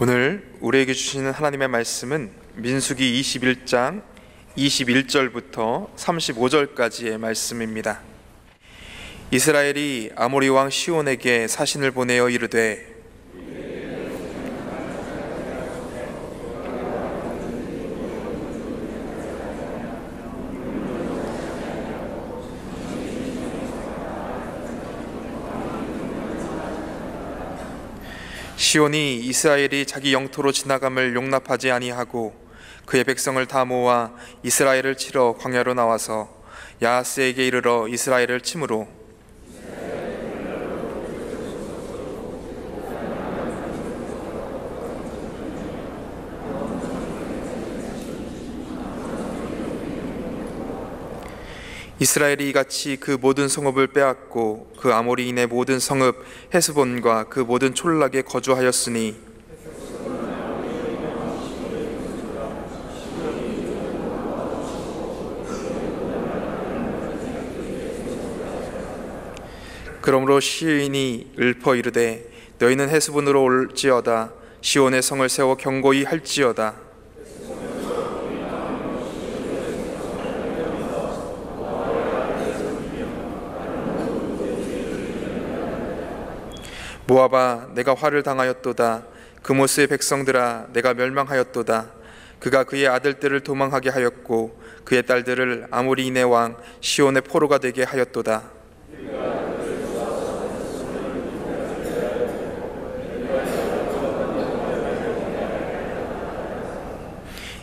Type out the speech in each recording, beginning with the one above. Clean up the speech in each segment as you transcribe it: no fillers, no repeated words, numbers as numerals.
오늘 우리에게 주시는 하나님의 말씀은 민수기 21장 21절부터 35절까지의 말씀입니다. 이스라엘이 아모리 왕 시온에게 사신을 보내어 이르되 시온이 이스라엘이 자기 영토로 지나감을 용납하지 아니하고 그의 백성을 다 모아 이스라엘을 치러 광야로 나와서 야하스에게 이르러 이스라엘을 치므로 이스라엘이 이같이 그 모든 성읍을 빼앗고 그 아모리인의 모든 성읍 헤스본과 그 모든 촌락에 거주하였으니 그러므로 시인이 읊어 이르되 너희는 헤스본으로 올지어다 시온의 성을 세워 견고히 할지어다. 모압아 내가 화를 당하였도다. 그모스의 백성들아 내가 멸망하였도다. 그가 그의 아들들을 도망하게 하였고 그의 딸들을 아모리인의 왕 시온의 포로가 되게 하였도다.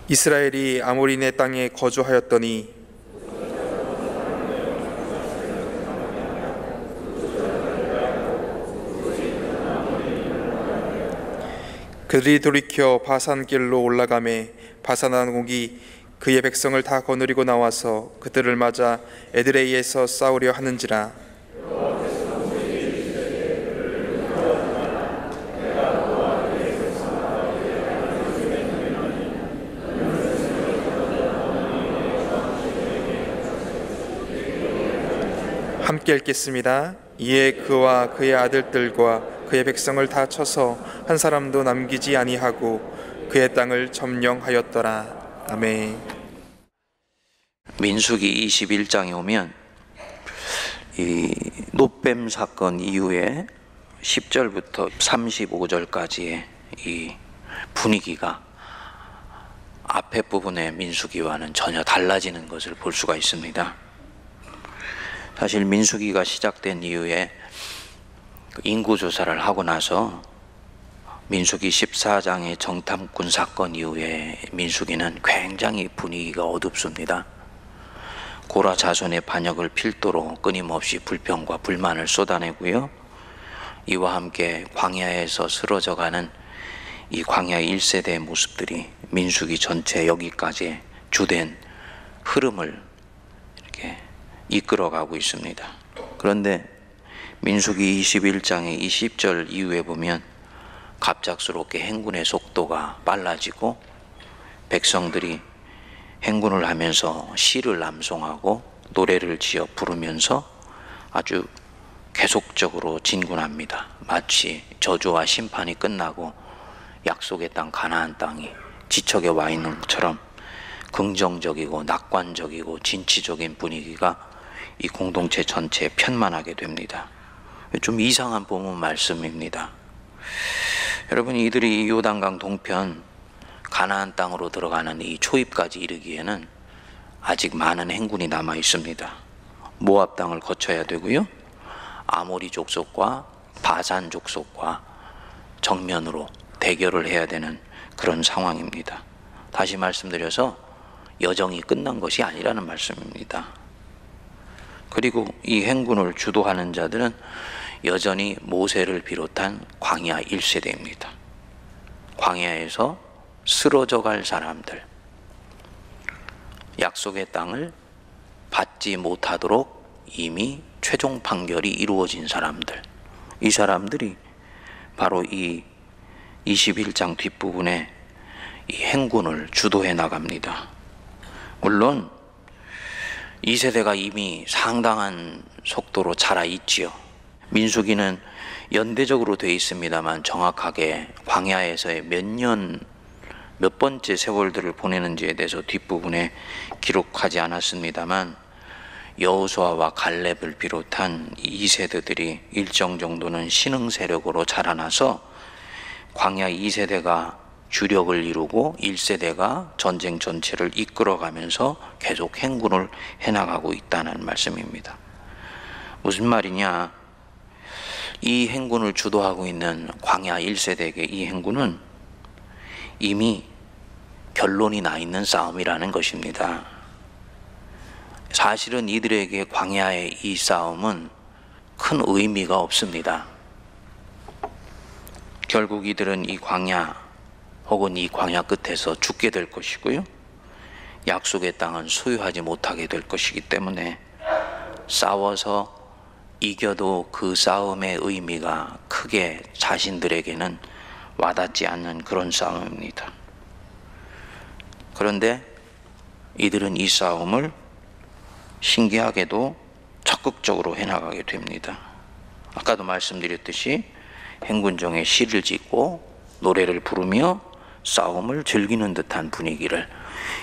이스라엘이 아모리인의 땅에 거주하였더니 그들이 돌이켜 바산길로 올라가매 바산 왕국이 그의 백성을 다 거느리고 나와서 그들을 맞아 에드레이에서 싸우려 하는지라. 함께 읽겠습니다. 이에 그와 그의 아들들과 그의 백성을 다 쳐서 한 사람도 남기지 아니하고 그의 땅을 점령하였더라. 아멘. 민수기 21장에 오면 이 놋뱀 사건 이후에 10절부터 35절까지의 이 분위기가 앞에 부분의 민수기와는 전혀 달라지는 것을 볼 수가 있습니다. 사실 민수기가 시작된 이후에 인구조사를 하고 나서 민수기 14장의 정탐꾼 사건 이후에 민수기는 굉장히 분위기가 어둡습니다. 고라 자손의 반역을 필두로 끊임없이 불평과 불만을 쏟아내고요. 이와 함께 광야에서 쓰러져가는 이 광야 1세대의 모습들이 민수기 전체 여기까지 주된 흐름을 이렇게 이끌어가고 있습니다. 그런데 민수기 21장의 20절 이후에 보면 갑작스럽게 행군의 속도가 빨라지고 백성들이 행군을 하면서 시를 람송하고 노래를 지어 부르면서 아주 계속적으로 진군합니다. 마치 저주와 심판이 끝나고 약속의 땅 가나안 땅이 지척에 와 있는 것처럼 긍정적이고 낙관적이고 진취적인 분위기가 이 공동체 전체에 편만하게 됩니다. 좀 이상한 본문 말씀입니다. 여러분, 이들이 요단강 동편 가나안 땅으로 들어가는 이 초입까지 이르기에는 아직 많은 행군이 남아 있습니다. 모압 땅을 거쳐야 되고요. 아모리 족속과 바산 족속과 정면으로 대결을 해야 되는 그런 상황입니다. 다시 말씀드려서 여정이 끝난 것이 아니라는 말씀입니다. 그리고 이 행군을 주도하는 자들은 여전히 모세를 비롯한 광야 1세대입니다. 광야에서 쓰러져 갈 사람들, 약속의 땅을 받지 못하도록 이미 최종 판결이 이루어진 사람들, 이 사람들이 바로 이 21장 뒷부분에 이 행군을 주도해 나갑니다. 물론 이 세대가 이미 상당한 속도로 자라 있지요. 민수기는 연대적으로 되어 있습니다만 정확하게 광야에서의 몇 번째 세월들을 보내는지에 대해서 뒷부분에 기록하지 않았습니다만 여호수아와 갈렙을 비롯한 2세대들이 일정 정도는 신흥 세력으로 자라나서 광야 2세대가 주력을 이루고 1세대가 전쟁 전체를 이끌어가면서 계속 행군을 해나가고 있다는 말씀입니다. 무슨 말이냐? 이 행군을 주도하고 있는 광야 1세대에게 이 행군은 이미 결론이 나 있는 싸움이라는 것입니다. 사실은 이들에게 광야의 이 싸움은 큰 의미가 없습니다. 결국 이들은 이 광야 혹은 이 광야 끝에서 죽게 될 것이고요, 약속의 땅은 소유하지 못하게 될 것이기 때문에 싸워서 이겨도 그 싸움의 의미가 크게 자신들에게는 와닿지 않는 그런 싸움입니다. 그런데 이들은 이 싸움을 신기하게도 적극적으로 해나가게 됩니다. 아까도 말씀드렸듯이 행군 중에 시를 짓고 노래를 부르며 싸움을 즐기는 듯한 분위기를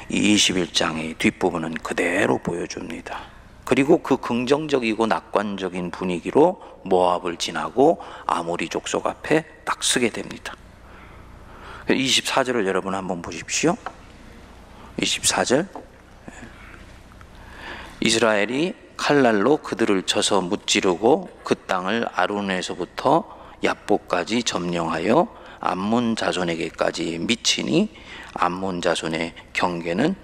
이 21장의 뒷부분은 그대로 보여줍니다. 그리고 그 긍정적이고 낙관적인 분위기로 모압을 지나고 아모리 족속 앞에 딱 서게 됩니다. 24절을 여러분 한번 보십시오. 24절. 이스라엘이 칼날로 그들을 쳐서 무찌르고 그 땅을 아론에서부터 야복까지 점령하여 암몬 자손에게까지 미치니 암몬 자손의 경계는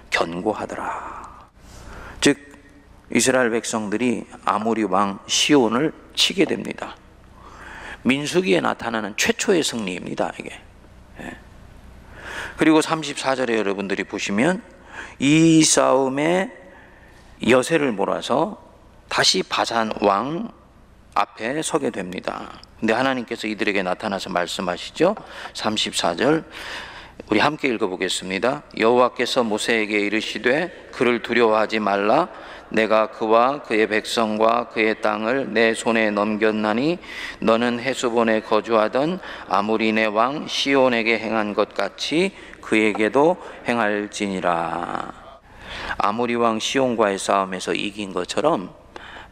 견고하더라. 즉 이스라엘 백성들이 아모리 왕 시온을 치게 됩니다. 민수기에 나타나는 최초의 승리입니다, 이게. 그리고 34절에 여러분들이 보시면 이 싸움에 여세를 몰아서 다시 바산 왕 앞에 서게 됩니다. 근데 하나님께서 이들에게 나타나서 말씀하시죠. 34절 우리 함께 읽어보겠습니다. 여호와께서 모세에게 이르시되 그를 두려워하지 말라. 내가 그와 그의 백성과 그의 땅을 내 손에 넘겼나니 너는 헤스본에 거주하던 아모리네 왕 시온에게 행한 것 같이 그에게도 행할지니라. 아모리 왕 시온과의 싸움에서 이긴 것처럼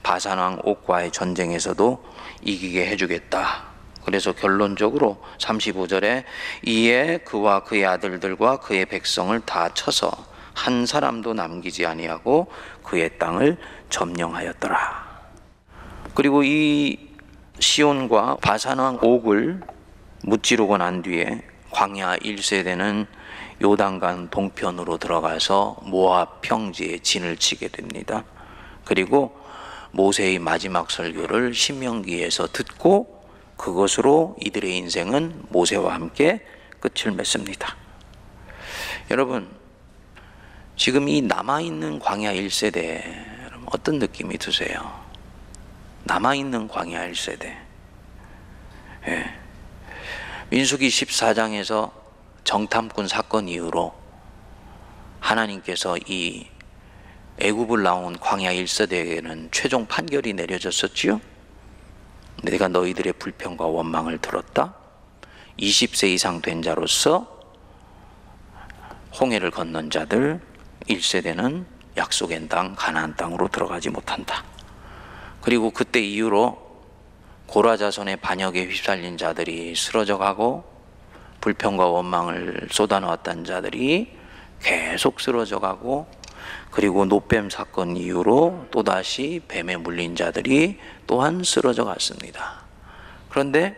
바산 왕 옥과의 전쟁에서도 이기게 해주겠다. 그래서 결론적으로 35절에 이에 그와 그의 아들들과 그의 백성을 다 쳐서 한 사람도 남기지 아니하고 그의 땅을 점령하였더라. 그리고 이 시온과 바산 왕 옥을 무찌르고 난 뒤에 광야 1세대는 요단강 동편으로 들어가서 모압 평지에 진을 치게 됩니다. 그리고 모세의 마지막 설교를 신명기에서 듣고 그것으로 이들의 인생은 모세와 함께 끝을 맺습니다. 여러분, 지금 이 남아있는 광야 1세대 어떤 느낌이 드세요? 남아있는 광야 1세대. 예. 민수기 14장에서 정탐꾼 사건 이후로 하나님께서 이 애굽을 나온 광야 1세대에게는 최종 판결이 내려졌었지요. 내가 너희들의 불평과 원망을 들었다. 20세 이상 된 자로서 홍해를 건넌 자들 1세대는 약속의 땅 가나안 땅으로 들어가지 못한다. 그리고 그때 이후로 고라 자손의 반역에 휩쓸린 자들이 쓰러져 가고 불평과 원망을 쏟아놓았던 자들이 계속 쓰러져 가고, 그리고 노뱀 사건 이후로 또다시 뱀에 물린 자들이 또한 쓰러져 갔습니다. 그런데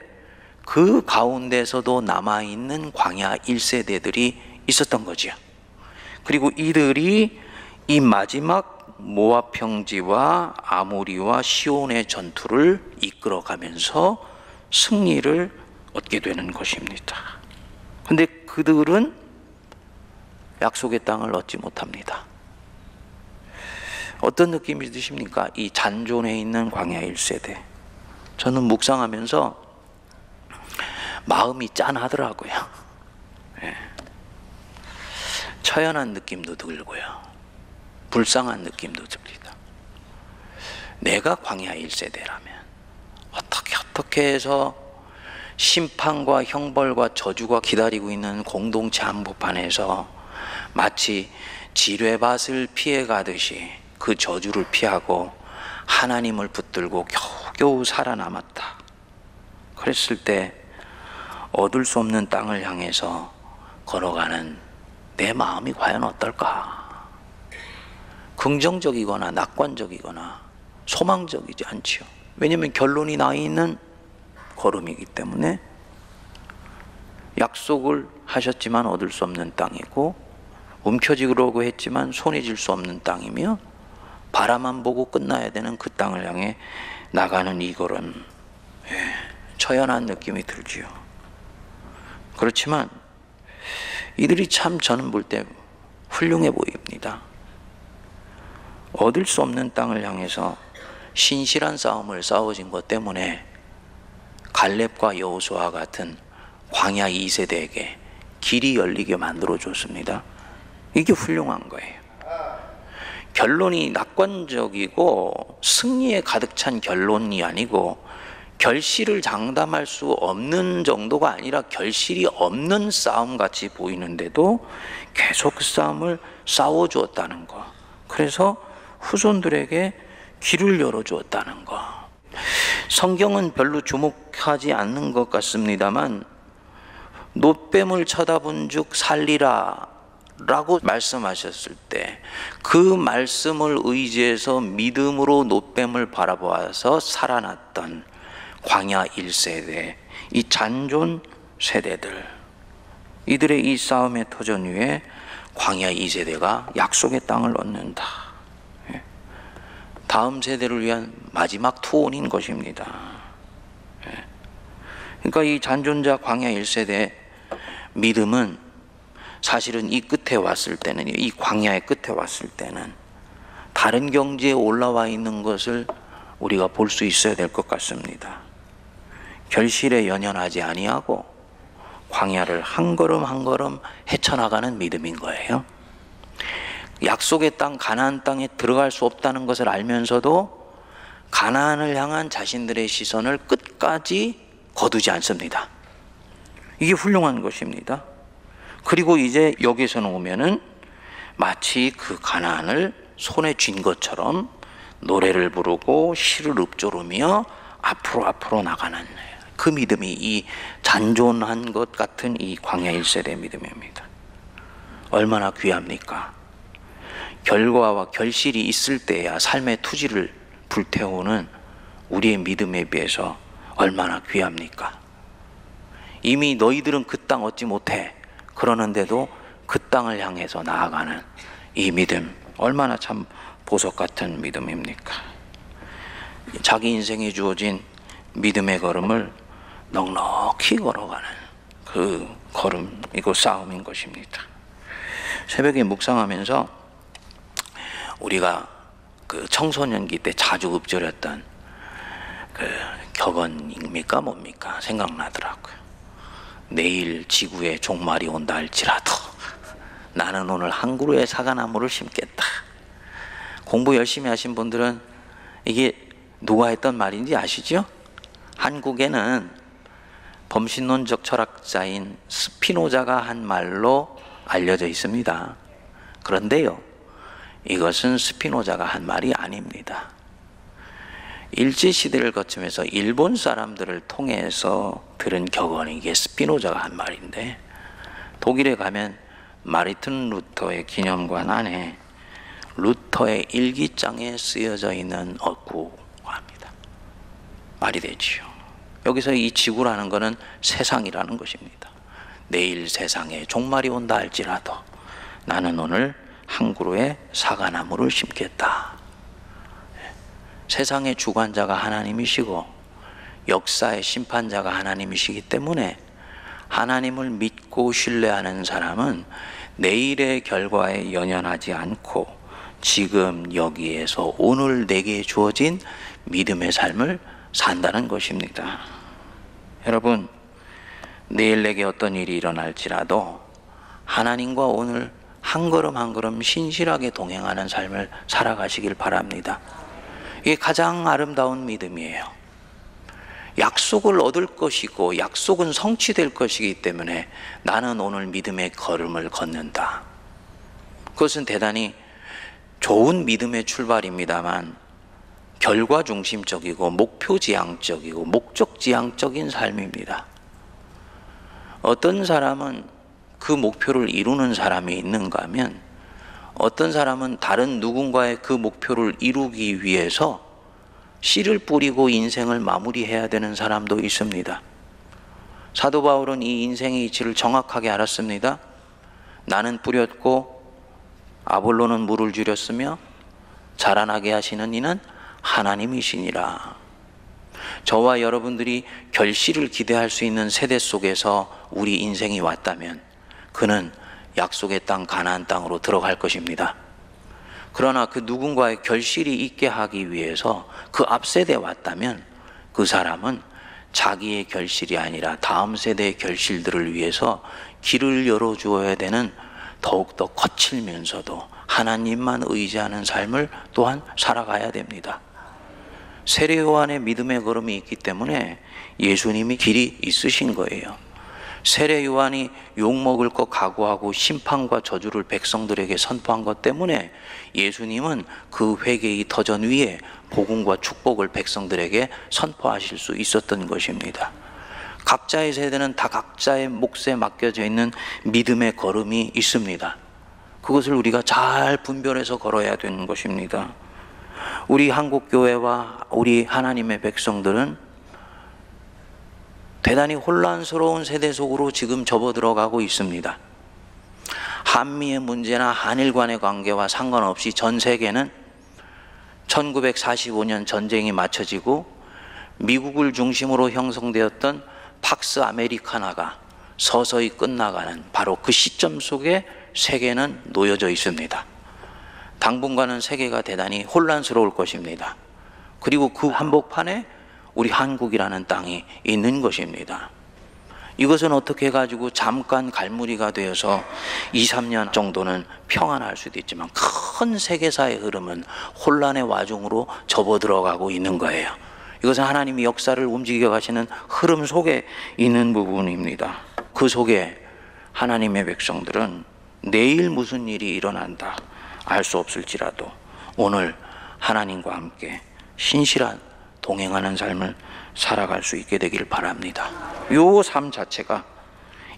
그 가운데서도 남아있는 광야 1세대들이 있었던 거지요. 그리고 이들이 이 마지막 모압 평지와 아모리와 시온의 전투를 이끌어가면서 승리를 얻게 되는 것입니다. 그런데 그들은 약속의 땅을 얻지 못합니다. 어떤 느낌이 드십니까? 이 잔존에 있는 광야 1세대. 저는 묵상하면서 마음이 짠하더라고요. 예. 처연한 느낌도 들고요, 불쌍한 느낌도 듭니다. 내가 광야 1세대라면 어떻게 해서 심판과 형벌과 저주가 기다리고 있는 공동체 한복판에서 마치 지뢰밭을 피해가듯이 그 저주를 피하고 하나님을 붙들고 겨우겨우 살아남았다. 그랬을 때 얻을 수 없는 땅을 향해서 걸어가는 내 마음이 과연 어떨까? 긍정적이거나 낙관적이거나 소망적이지 않지요. 왜냐하면 결론이 나 있는 걸음이기 때문에. 약속을 하셨지만 얻을 수 없는 땅이고, 움켜쥐려고 했지만 손에 쥘 수 없는 땅이며, 바라만 보고 끝나야 되는 그 땅을 향해 나가는 이 걸음, 처연한 느낌이 들지요. 그렇지만 이들이 참 저는 볼 때 훌륭해 보입니다. 얻을 수 없는 땅을 향해서 신실한 싸움을 싸워진 것 때문에 갈렙과 여호수아와 같은 광야 2세대에게 길이 열리게 만들어줬습니다. 이게 훌륭한 거예요. 결론이 낙관적이고 승리에 가득 찬 결론이 아니고, 결실을 장담할 수 없는 정도가 아니라 결실이 없는 싸움같이 보이는데도 계속 그 싸움을 싸워주었다는 거. 그래서 후손들에게 길을 열어주었다는 거. 성경은 별로 주목하지 않는 것 같습니다만, 놋뱀을 쳐다본 즉 살리라 라고 말씀하셨을 때 그 말씀을 의지해서 믿음으로 놋뱀을 바라보아서 살아났던 광야 1세대, 이 잔존 세대들, 이들의 이 싸움의 터전 위에 광야 2세대가 약속의 땅을 얻는다. 다음 세대를 위한 마지막 투혼인 것입니다. 그러니까 이 잔존자 광야 1세대 믿음은 사실은 이 끝에 왔을 때는, 이 광야의 끝에 왔을 때는 다른 경지에 올라와 있는 것을 우리가 볼 수 있어야 될 것 같습니다. 결실에 연연하지 아니하고 광야를 한 걸음 한 걸음 헤쳐나가는 믿음인 거예요. 약속의 땅, 가나안 땅에 들어갈 수 없다는 것을 알면서도 가나안을 향한 자신들의 시선을 끝까지 거두지 않습니다. 이게 훌륭한 것입니다. 그리고 이제 여기서는 오면은 마치 그 가나안을 손에 쥔 것처럼 노래를 부르고 시를 읊조르며 앞으로 나가는 그 믿음이 이 잔존한 것 같은 이 광야 1세대 믿음입니다. 얼마나 귀합니까? 결과와 결실이 있을 때야 삶의 투지를 불태우는 우리의 믿음에 비해서 얼마나 귀합니까? 이미 너희들은 그 땅 얻지 못해 그러는데도 그 땅을 향해서 나아가는 이 믿음, 얼마나 참 보석 같은 믿음입니까? 자기 인생에 주어진 믿음의 걸음을 넉넉히 걸어가는 그 걸음이고 싸움인 것입니다. 새벽에 묵상하면서 우리가 그 청소년기 때 자주 읊조렸던 그 격언입니까 뭡니까 생각나더라고요. 내일 지구에 종말이 온다 할지라도 나는 오늘 한 그루의 사과나무를 심겠다. 공부 열심히 하신 분들은 이게 누가 했던 말인지 아시죠? 한국에는 범신론적 철학자인 스피노자가 한 말로 알려져 있습니다. 그런데요, 이것은 스피노자가 한 말이 아닙니다. 일제시대를 거치면서 일본 사람들을 통해서 들은 격언이 이게 스피노자가 한 말인데, 독일에 가면 마르틴 루터의 기념관 안에 루터의 일기장에 쓰여져 있는 어구가 합니다. 말이 되지요. 여기서 이 지구라는 것은 세상이라는 것입니다. 내일 세상에 종말이 온다 할지라도 나는 오늘 한 그루의 사과나무를 심겠다. 세상의 주관자가 하나님이시고 역사의 심판자가 하나님이시기 때문에 하나님을 믿고 신뢰하는 사람은 내일의 결과에 연연하지 않고 지금 여기에서 오늘 내게 주어진 믿음의 삶을 산다는 것입니다. 여러분, 내일 내게 어떤 일이 일어날지라도 하나님과 오늘 한 걸음 한 걸음 신실하게 동행하는 삶을 살아가시길 바랍니다. 이게 가장 아름다운 믿음이에요. 약속을 얻을 것이고 약속은 성취될 것이기 때문에 나는 오늘 믿음의 걸음을 걷는다. 그것은 대단히 좋은 믿음의 출발입니다만 결과 중심적이고 목표 지향적이고 목적 지향적인 삶입니다. 어떤 사람은 그 목표를 이루는 사람이 있는가 하면 어떤 사람은 다른 누군가의 그 목표를 이루기 위해서 씨를 뿌리고 인생을 마무리해야 되는 사람도 있습니다. 사도 바울은 이 인생의 이치를 정확하게 알았습니다. 나는 뿌렸고 아볼로는 물을 주렸으며 자라나게 하시는 이는 하나님이시니라. 저와 여러분들이 결실을 기대할 수 있는 세대 속에서 우리 인생이 왔다면 그는 약속의 땅 가나안 땅으로 들어갈 것입니다. 그러나 그 누군가의 결실이 있게 하기 위해서 그 앞 세대에 왔다면 그 사람은 자기의 결실이 아니라 다음 세대의 결실들을 위해서 길을 열어주어야 되는 더욱더 거칠면서도 하나님만 의지하는 삶을 또한 살아가야 됩니다. 세례 요한의 믿음의 걸음이 있기 때문에 예수님이 길이 있으신 거예요. 세례 요한이 욕먹을 것 각오하고 심판과 저주를 백성들에게 선포한 것 때문에 예수님은 그 회개의 터전 위에 복음과 축복을 백성들에게 선포하실 수 있었던 것입니다. 각자의 세대는 다 각자의 몫에 맡겨져 있는 믿음의 걸음이 있습니다. 그것을 우리가 잘 분별해서 걸어야 되는 것입니다. 우리 한국교회와 우리 하나님의 백성들은 대단히 혼란스러운 세대 속으로 지금 접어들어가고 있습니다. 한미의 문제나 한일 간의 관계와 상관없이 전 세계는 1945년 전쟁이 마쳐지고 미국을 중심으로 형성되었던 팍스 아메리카나가 서서히 끝나가는 바로 그 시점 속에 세계는 놓여져 있습니다. 당분간은 세계가 대단히 혼란스러울 것입니다. 그리고 그 한복판에 우리 한국이라는 땅이 있는 것입니다. 이것은 어떻게 해가지고 잠깐 갈무리가 되어서 2, 3년 정도는 평안할 수도 있지만 큰 세계사의 흐름은 혼란의 와중으로 접어들어가고 있는 거예요. 이것은 하나님이 역사를 움직여 가시는 흐름 속에 있는 부분입니다. 그 속에 하나님의 백성들은 내일 무슨 일이 일어난다 알 수 없을지라도 오늘 하나님과 함께 신실한 동행하는 삶을 살아갈 수 있게 되길 바랍니다. 요 삶 자체가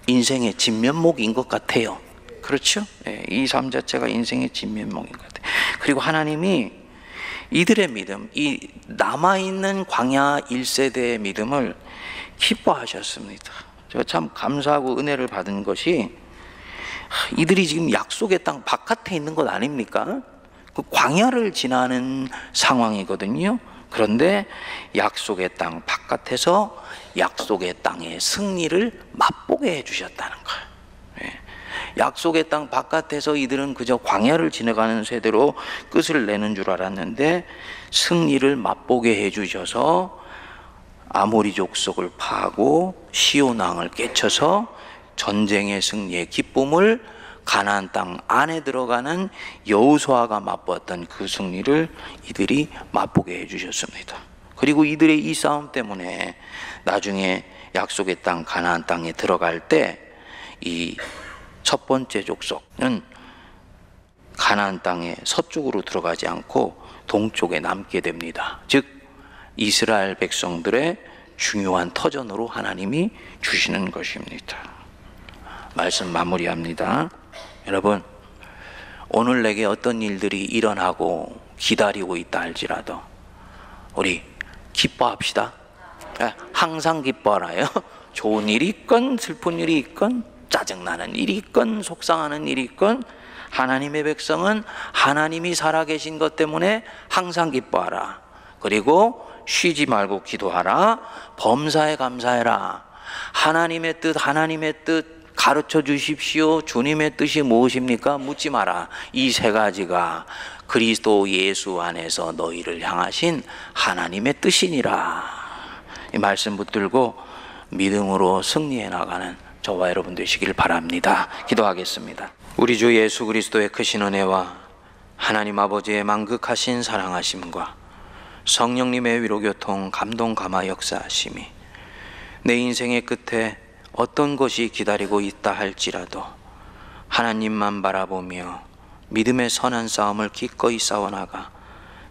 인생의 진면목인 것 같아요. 그렇죠? 네, 이 삶 자체가 인생의 진면목인 것 같아요. 그리고 하나님이 이들의 믿음, 이 남아있는 광야 1세대의 믿음을 기뻐하셨습니다. 제가 참 감사하고 은혜를 받은 것이 이들이 지금 약속의 땅 바깥에 있는 것 아닙니까? 그 광야를 지나는 상황이거든요. 그런데 약속의 땅 바깥에서 약속의 땅의 승리를 맛보게 해주셨다는 거예요. 약속의 땅 바깥에서 이들은 그저 광야를 지나가는 세대로 끝을 내는 줄 알았는데 승리를 맛보게 해주셔서 아모리 족속을 파고 시온 왕을 깨쳐서 전쟁의 승리의 기쁨을 가나안 땅 안에 들어가는 여호수아가 맛보았던 그 승리를 이들이 맛보게 해주셨습니다. 그리고 이들의 이 싸움 때문에 나중에 약속의 땅 가나안 땅에 들어갈 때 이 첫 번째 족속은 가나안 땅의 서쪽으로 들어가지 않고 동쪽에 남게 됩니다. 즉 이스라엘 백성들의 중요한 터전으로 하나님이 주시는 것입니다. 말씀 마무리합니다. 여러분, 오늘 내게 어떤 일들이 일어나고 기다리고 있다 할지라도 우리 기뻐합시다. 항상 기뻐하라요. 좋은 일이 있건 슬픈 일이 있건 짜증나는 일이 있건 속상하는 일이 있건 하나님의 백성은 하나님이 살아계신 것 때문에 항상 기뻐하라. 그리고 쉬지 말고 기도하라. 범사에 감사해라. 하나님의 뜻 가르쳐 주십시오. 주님의 뜻이 무엇입니까? 묻지 마라. 이 세 가지가 그리스도 예수 안에서 너희를 향하신 하나님의 뜻이니라. 이 말씀 붙들고 믿음으로 승리해 나가는 저와 여러분 되시길 바랍니다. 기도하겠습니다. 우리 주 예수 그리스도의 크신 은혜와 하나님 아버지의 만극하신 사랑하심과 성령님의 위로교통 감동 감화 역사하심이 내 인생의 끝에 어떤 것이 기다리고 있다 할지라도 하나님만 바라보며 믿음의 선한 싸움을 기꺼이 싸워나가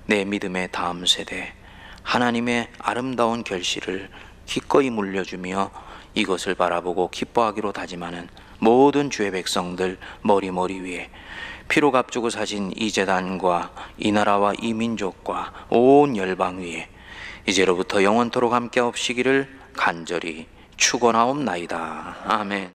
내 믿음의 다음 세대 하나님의 아름다운 결실을 기꺼이 물려주며 이것을 바라보고 기뻐하기로 다짐하는 모든 주의 백성들 머리 위에 피로 값주고 사신 이 제단과 이 나라와 이 민족과 온 열방 위에 이제로부터 영원토록 함께 없시기를 간절히 축원하옵나이다. 아멘.